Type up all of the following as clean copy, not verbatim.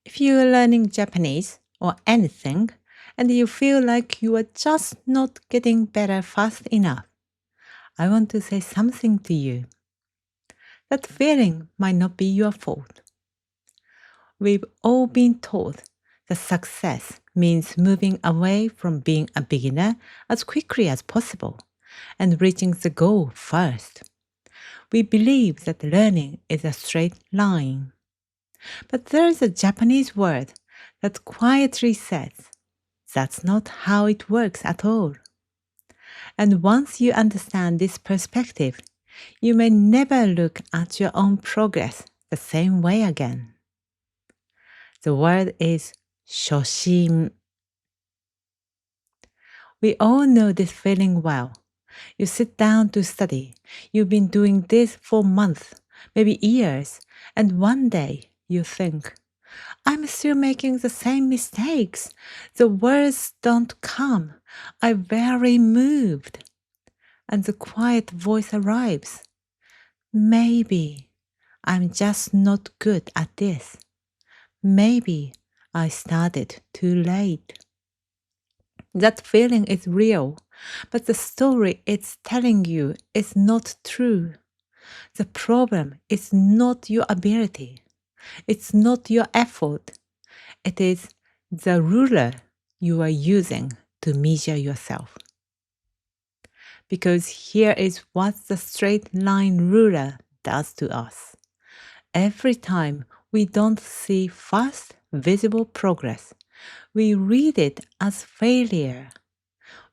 If you are learning Japanese or anything and you feel like you are just not getting better fast enough, I want to say something to you. That feeling might not be your fault. We've all been taught that success means moving away from being a beginner as quickly as possible and reaching the goal first. We believe that learning is a straight line. But there is a Japanese word that quietly says, that's not how it works at all. And once you understand this perspective, you may never look at your own progress the same way again. The word is Shoshin. We all know this feeling well. You sit down to study. You've been doing this for months, maybe years, and one day you think, I'm still making the same mistakes. The words don't come. I'm very moved. And the quiet voice arrives. Maybe I'm just not good at this. Maybe I started too late. That feeling is real, but the story it's telling you is not true. The problem is not your ability. It's not your effort. It is the ruler you are using to measure yourself. Because here is what the straight line ruler does to us. Every time we don't see fast, visible progress, we read it as failure.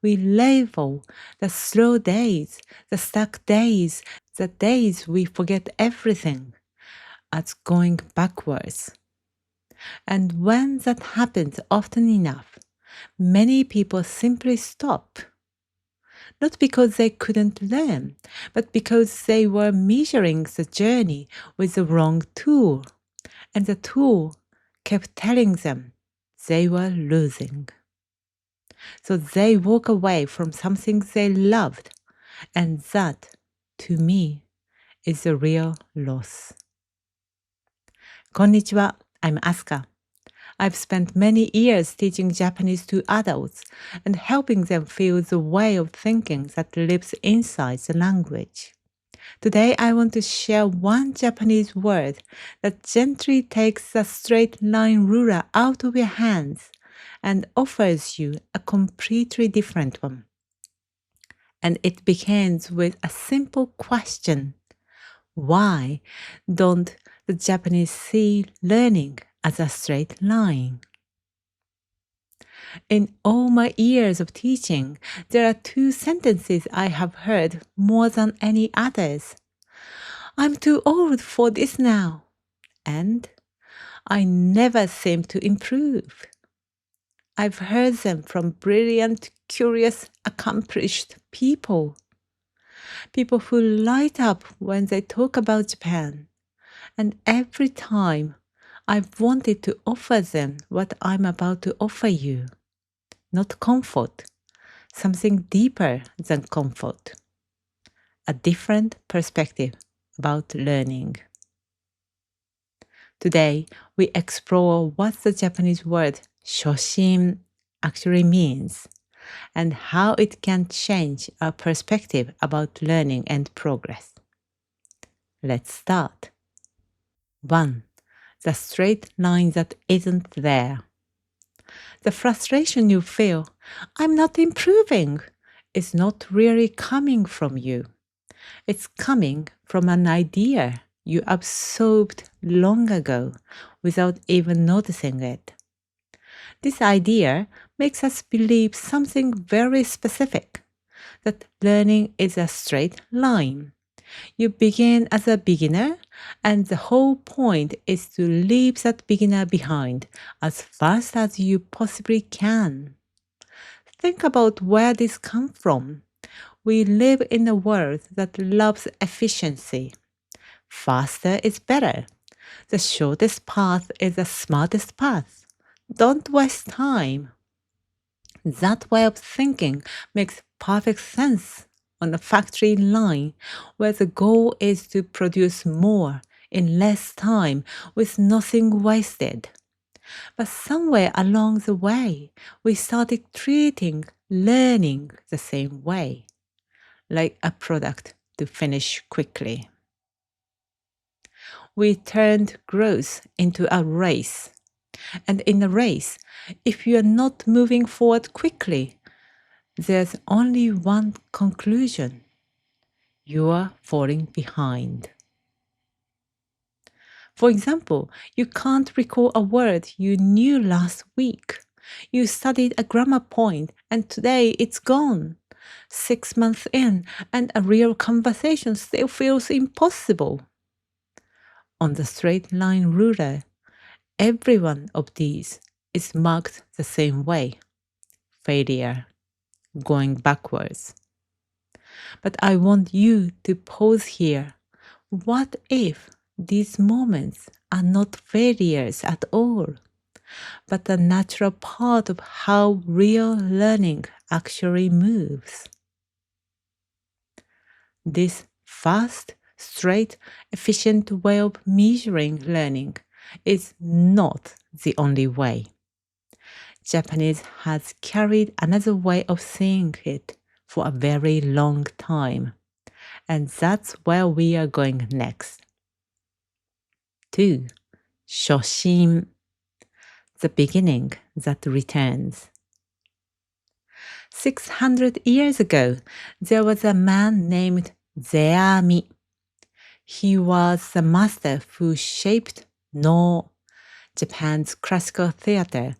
We label the slow days, the stuck days, the days we forget everything as going backwards. And when that happens often enough, many people simply stop. Not because they couldn't learn, but because they were measuring the journey with the wrong tool, and the tool kept telling them they were losing. So they walk away from something they loved, and that, to me, is a real loss. Konnichiwa, I'm Asuka. I've spent many years teaching Japanese to adults and helping them feel the way of thinking that lives inside the language. Today, I want to share one Japanese word that gently takes the straight line ruler out of your hands and offers you a completely different one. And it begins with a simple question. Why don't the Japanese see learning as a straight line? In all my years of teaching, there are two sentences I have heard more than any others. I'm too old for this now, and I never seem to improve. I've heard them from brilliant, curious, accomplished people. People who light up when they talk about Japan. And every time I've wanted to offer them what I'm about to offer you. Not comfort, something deeper than comfort. A different perspective about learning. Today, we explore what the Japanese word Shoshin actually means and how it can change our perspective about learning and progress. Let's start. 1. The straight line that isn't there. The frustration you feel, I'm not improving, is not really coming from you. It's coming from an idea you absorbed long ago without even noticing it. This idea makes us believe something very specific, that learning is a straight line. You begin as a beginner, and the whole point is to leave that beginner behind as fast as you possibly can. Think about where this comes from. We live in a world that loves efficiency. Faster is better. The shortest path is the smartest path. Don't waste time. That way of thinking makes perfect sense on a factory line where the goal is to produce more in less time with nothing wasted. But somewhere along the way, we started treating learning the same way, like a product to finish quickly. We turned growth into a race. And in a race, if you are not moving forward quickly, there's only one conclusion. You are falling behind. For example, you can't recall a word you knew last week. You studied a grammar point and today it's gone. 6 months in and a real conversation still feels impossible. On the straight line ruler, every one of these is marked the same way. Failure, going backwards. But I want you to pause here. What if these moments are not failures at all, but a natural part of how real learning actually moves? This fast, straight, efficient way of measuring learning is not the only way. Japanese has carried another way of seeing it for a very long time, and that's where we are going next. 2. Shoshin, the beginning that returns. 600 years ago, there was a man named Zeami. He was the master who shaped No, Japan's classical theater,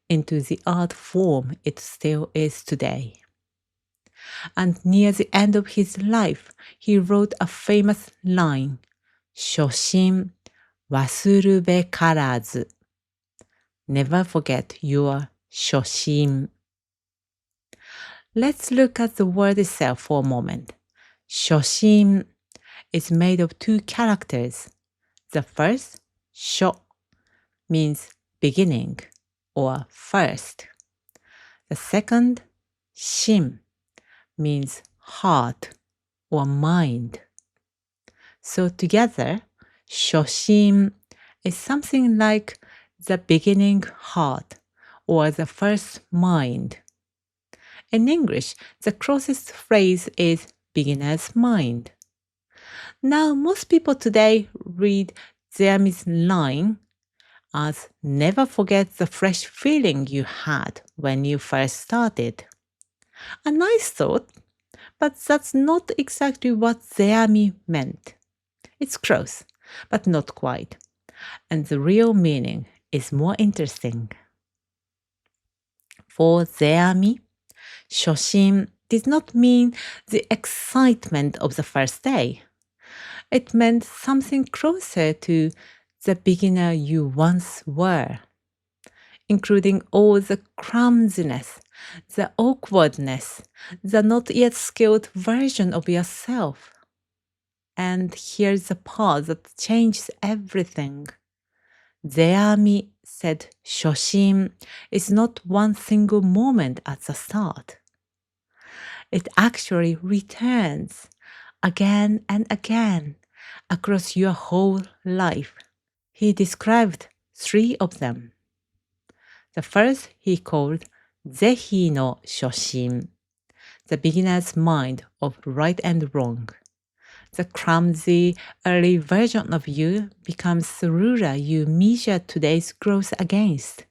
into the art form it still is today. And near the end of his life, he wrote a famous line, Shoshin wasurube karazu. Never forget your Shoshin. Let's look at the word itself for a moment. Shoshin is made of 2 characters. The first, sho, means beginning or first. The second, shin, means heart or mind. So together, Shoshin is something like the beginning heart or the first mind. In English, the closest phrase is beginner's mind. Now, most people today read Zeami's line as never forget the fresh feeling you had when you first started. A nice thought, but that's not exactly what Zeami meant. It's close, but not quite. And the real meaning is more interesting. For Zeami, Shoshin did not mean the excitement of the first day. It meant something closer to the beginner you once were, including all the clumsiness, the awkwardness, the not yet skilled version of yourself. And here's the part that changes everything. Zeami said Shoshin is not one single moment at the start. It actually returns again and again across your whole life. He described 3 of them. The first he called Zehi no Shoshin, the beginner's mind of right and wrong. The clumsy early version of you becomes the ruler you measure today's growth against.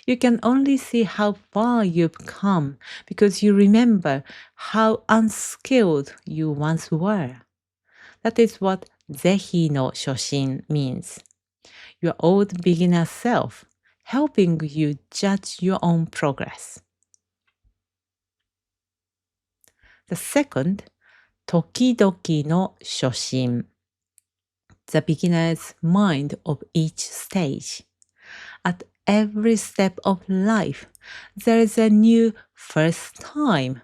You can only see how far you've come because you remember how unskilled you once were. That is what Zehi no Shoshin means. Your old beginner self, helping you judge your own progress. The second, Tokidoki no Shoshin, the beginner's mind of each stage. At every step of life, there is a new first time,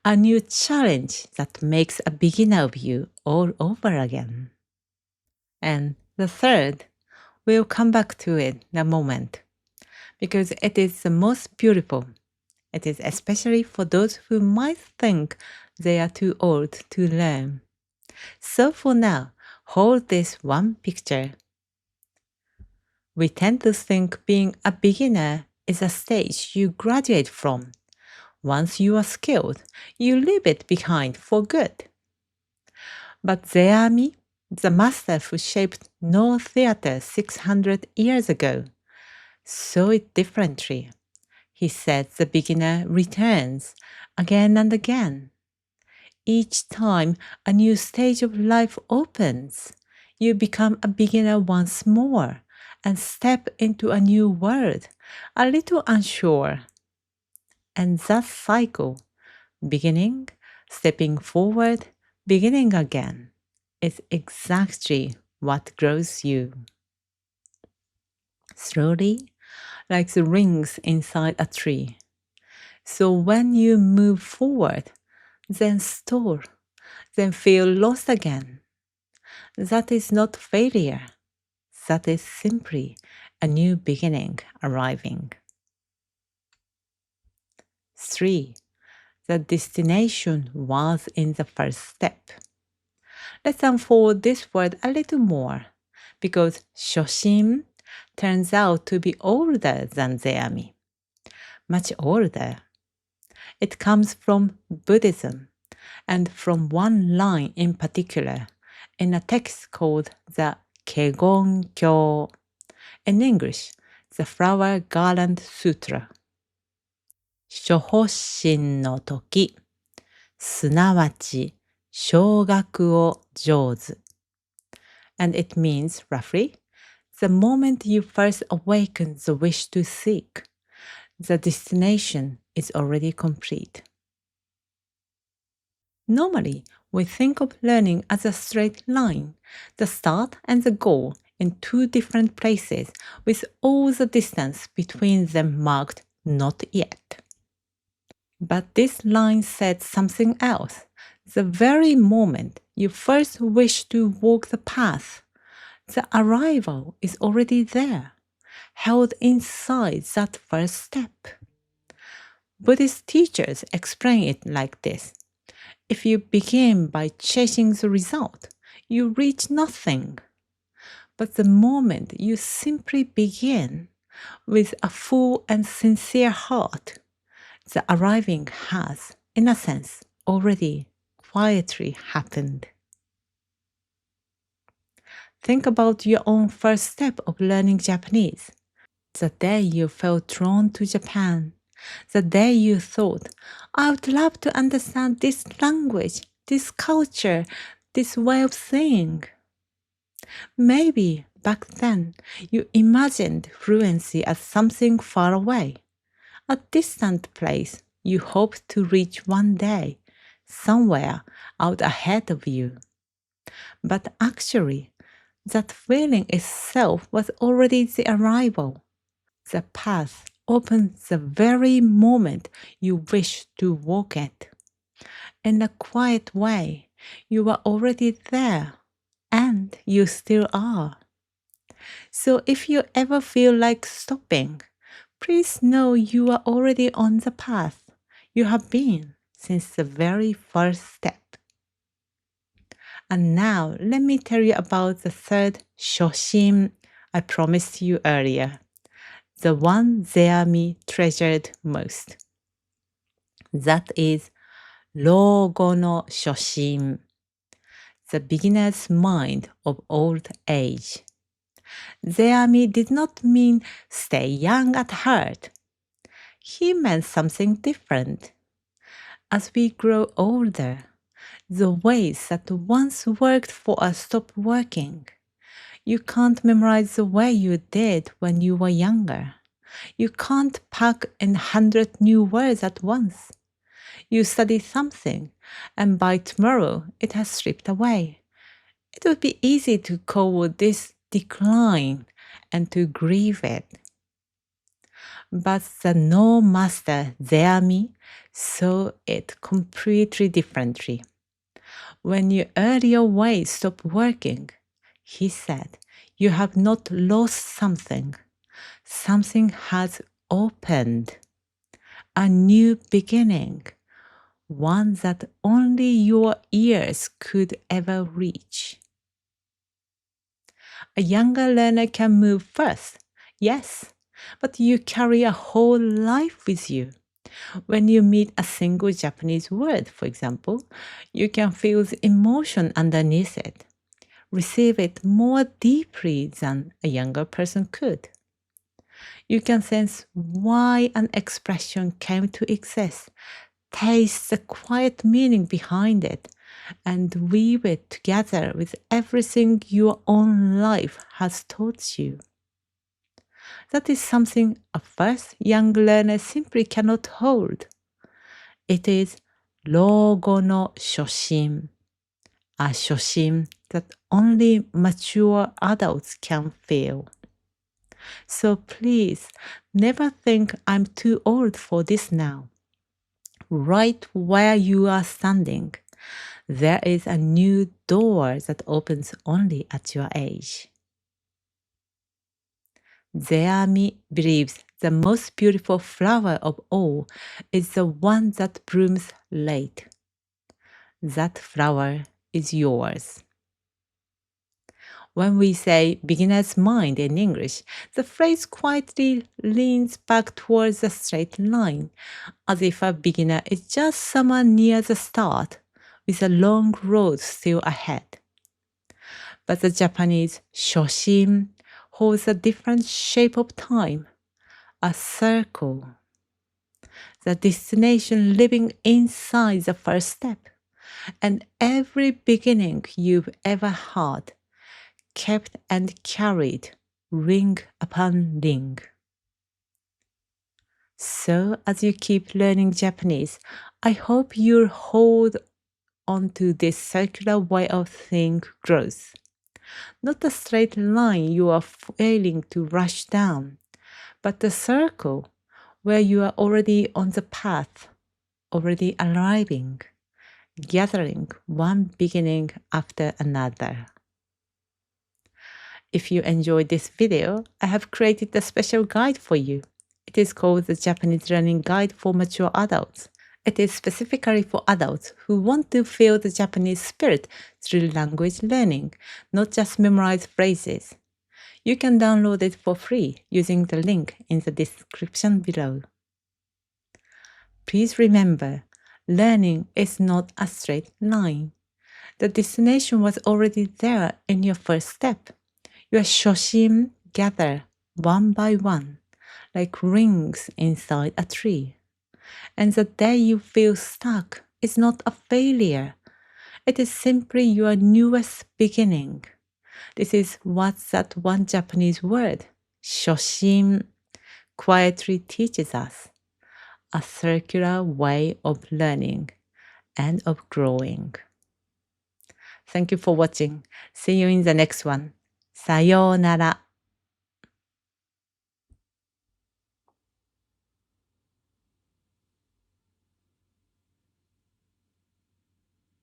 a new challenge that makes a beginner of you all over again. And the third, we'll come back to it in a moment, because it is the most beautiful. It is especially for those who might think they are too old to learn. So for now, hold this one picture. We tend to think being a beginner is a stage you graduate from. Once you are skilled, you leave it behind for good. But Zeami, the master who shaped no theater 600 years ago, saw it differently. He said the beginner returns again and again. Each time a new stage of life opens, you become a beginner once more and step into a new world, a little unsure. And that cycle, beginning, stepping forward, beginning again, is exactly what grows you. Slowly, like the rings inside a tree. So when you move forward, then stall, then feel lost again, that is not failure. That is simply a new beginning arriving. 3. The destination was in the first step. Let's unfold this word a little more, because Shoshin turns out to be older than Zeami. Much older. It comes from Buddhism, and from one line in particular, in a text called the Kegon-kyo, in English, the Flower Garland Sutra. 初発心の時、すなわち小学を上手. And it means, roughly, the moment you first awaken the wish to seek, the destination is already complete. Normally, we think of learning as a straight line, the start and the goal in two different places with all the distance between them marked not yet. But this line said something else. The very moment you first wish to walk the path, the arrival is already there, held inside that first step. Buddhist teachers explain it like this. If you begin by chasing the result, you reach nothing. But the moment you simply begin with a full and sincere heart, the arriving has, in a sense, already quietly happened. Think about your own first step of learning Japanese. The day you felt drawn to Japan. The day you thought, I would love to understand this language, this culture, this way of saying. Maybe back then you imagined fluency as something far away, a distant place you hoped to reach one day, somewhere out ahead of you. But actually, that feeling itself was already the arrival. The path opened the very moment you wish to walk it. In a quiet way, you were already there, and you still are. So if you ever feel like stopping, please know you are already on the path you have been since the very first step. And now let me tell you about the third Shoshin I promised you earlier, the one Zeami treasured most. That is 老後の初心, the beginner's mind of old age. Zeami did not mean stay young at heart. He meant something different. As we grow older, the ways that once worked for us stop working. You can't memorize the way you did when you were younger. You can't pack in 100 new words at once. You study something, and by tomorrow it has slipped away. It would be easy to call this decline and to grieve it. But the no master Zeami saw it completely differently. When your earlier ways stop working, he said, you have not lost something. Something has opened. A new beginning. One that only your ears could ever reach. A younger learner can move first Yes, but you carry a whole life with you. When you meet a single Japanese word, for example, you can feel the emotion underneath it, receive it more deeply than a younger person could. You can sense why an expression came to exist, taste the quiet meaning behind it, and weave it together with everything your own life has taught you. That is something a first young learner simply cannot hold. It is 老後の初心, a 初心 that only mature adults can feel. So please, never think I'm too old for this now. Right where you are standing, there is a new door that opens only at your age. Zeami believes the most beautiful flower of all is the one that blooms late. That flower is yours. When we say beginner's mind in English, the phrase quietly leans back towards a straight line, as if a beginner is just someone near the start, with a long road still ahead. But the Japanese Shoshin holds a different shape of time, a circle. The destination living inside the first step, and every beginning you've ever had, kept and carried, ring upon ring. So, as you keep learning Japanese, I hope you'll hold on to this circular way of think growth. Not a straight line you are failing to rush down, but a circle where you are already on the path, already arriving, gathering one beginning after another. If you enjoyed this video, I have created a special guide for you. It is called the Japanese Learning Guide for Mature Adults. It is specifically for adults who want to feel the Japanese spirit through language learning, not just memorize phrases. You can download it for free using the link in the description below. Please remember, learning is not a straight line. The destination was already there in your first step. Your shoshin gather one by one, like rings inside a tree. And the day you feel stuck is not a failure. It is simply your newest beginning. This is what that one Japanese word, shoshin, quietly teaches us. A circular way of learning and of growing. Thank you for watching. See you in the next one. さようなら。